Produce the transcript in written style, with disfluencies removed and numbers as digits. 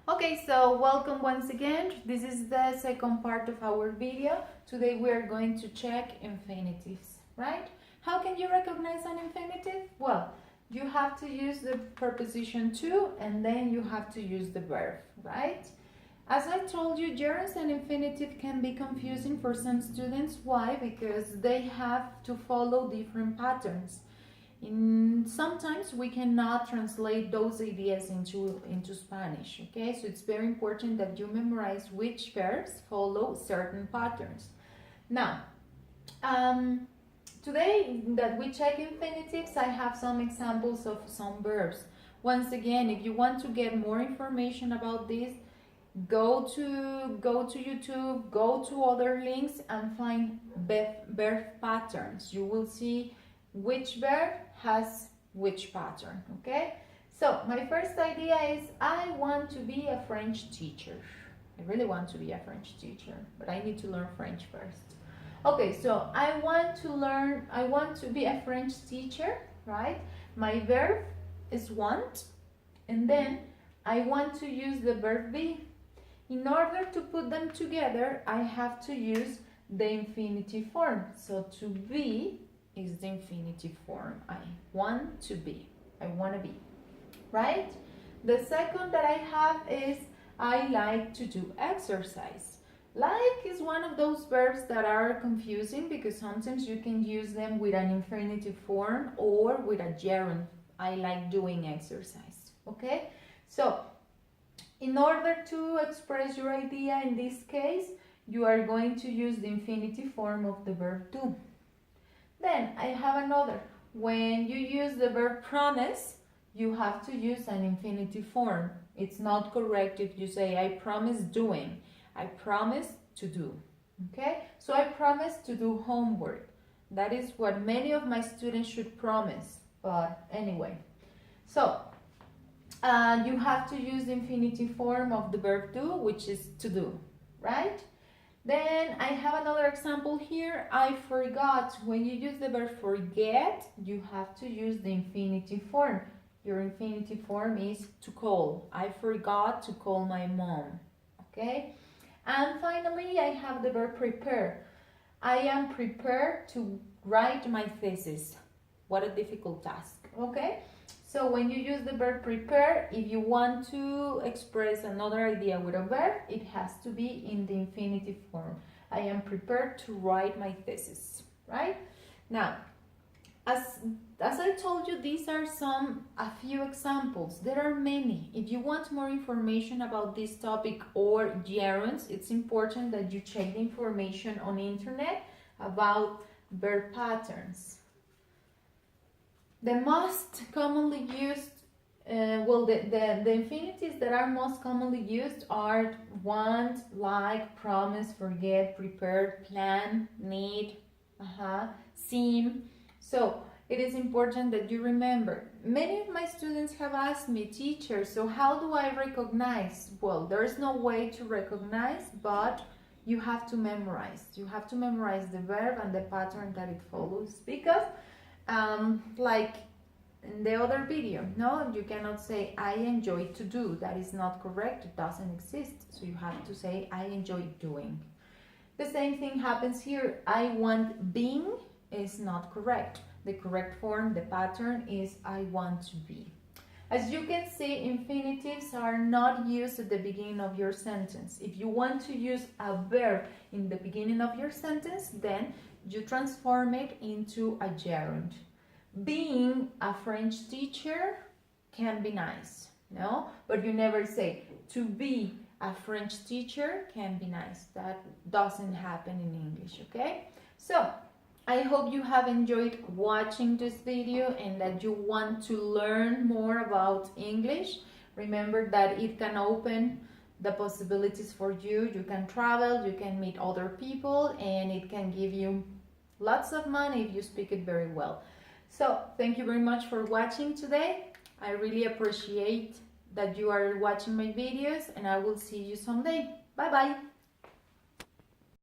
Okay, so welcome once again. This is the second part of our video. Today we are going to check infinitives, right? How can you recognize an infinitive? Well, you have to use the preposition to and then you have to use the verb, right? As I told you, gerunds and infinitive can be confusing for some students. Why? Because they have to follow different patterns. Sometimes we cannot translate those ideas into Spanish, okay? So it's very important that you memorize which verbs follow certain patterns. Now, today that we check infinitives, I have some examples of some verbs. Once again, if you want to get more information about this, go to YouTube, go to other links and find verb patterns. You will see which verb has which pattern, okay? So my first idea is I want to be a French teacher. I really want to be a French teacher, but I need to learn French first. Okay, so I want to be a French teacher, right? My verb is want, and then I want to use the verb be. In order to put them together, I have to use the infinitive form. So to be is the infinitive form. I want to be. I want to be. Right? The second that I have is I like to do exercise. Like is one of those verbs that are confusing because sometimes you can use them with an infinitive form or with a gerund. I like doing exercise. Okay? So, in order to express your idea in this case, you are going to use the infinitive form of the verb do. Then I have another. When you use the verb promise, you have to use an infinitive form. It's not correct if you say, I promise doing. I promise to do. Okay? So I promise to do homework. That is what many of my students should promise. But anyway. So, you have to use the infinitive form of the verb do, which is to do. Right? Then I have another example here. I forgot. When you use the verb forget, you have to use the infinitive form. Your infinitive form is to call. I forgot to call my mom. Okay? And finally, I have the verb prepare. I am prepared to write my thesis. What a difficult task. Okay? So when you use the verb prepare, if you want to express another idea with a verb, it has to be in the infinitive form. I am prepared to write my thesis, right? Now, as I told you, these are a few examples. There are many. If you want more information about this topic or gerunds, it's important that you check the information on the internet about verb patterns. The most commonly used, the infinitives that are most commonly used are want, like, promise, forget, prepare, plan, need, seem. So it is important that you remember. Many of my students have asked me, teacher, so how do I recognize? Well, there is no way to recognize, but you have to memorize. You have to memorize the verb and the pattern that it follows because like in the other video, no, you cannot say I enjoy to do. That is not correct. It doesn't exist. So you have to say I enjoy doing. The same thing happens here. I want being is not correct. The correct form, the pattern is I want to be. As you can see, infinitives are not used at the beginning of your sentence. If you want to use a verb in the beginning of your sentence, then you transform it into a gerund. Being a French teacher can be nice, no? But you never say to be a French teacher can be nice. That doesn't happen in English, okay? So, I hope you have enjoyed watching this video and that you want to learn more about English. Remember that it can open the possibilities for you. You can travel, you can meet other people, and it can give you lots of money if you speak it very well. So, thank you very much for watching today. I really appreciate that you are watching my videos, and I will see you someday. Bye-bye.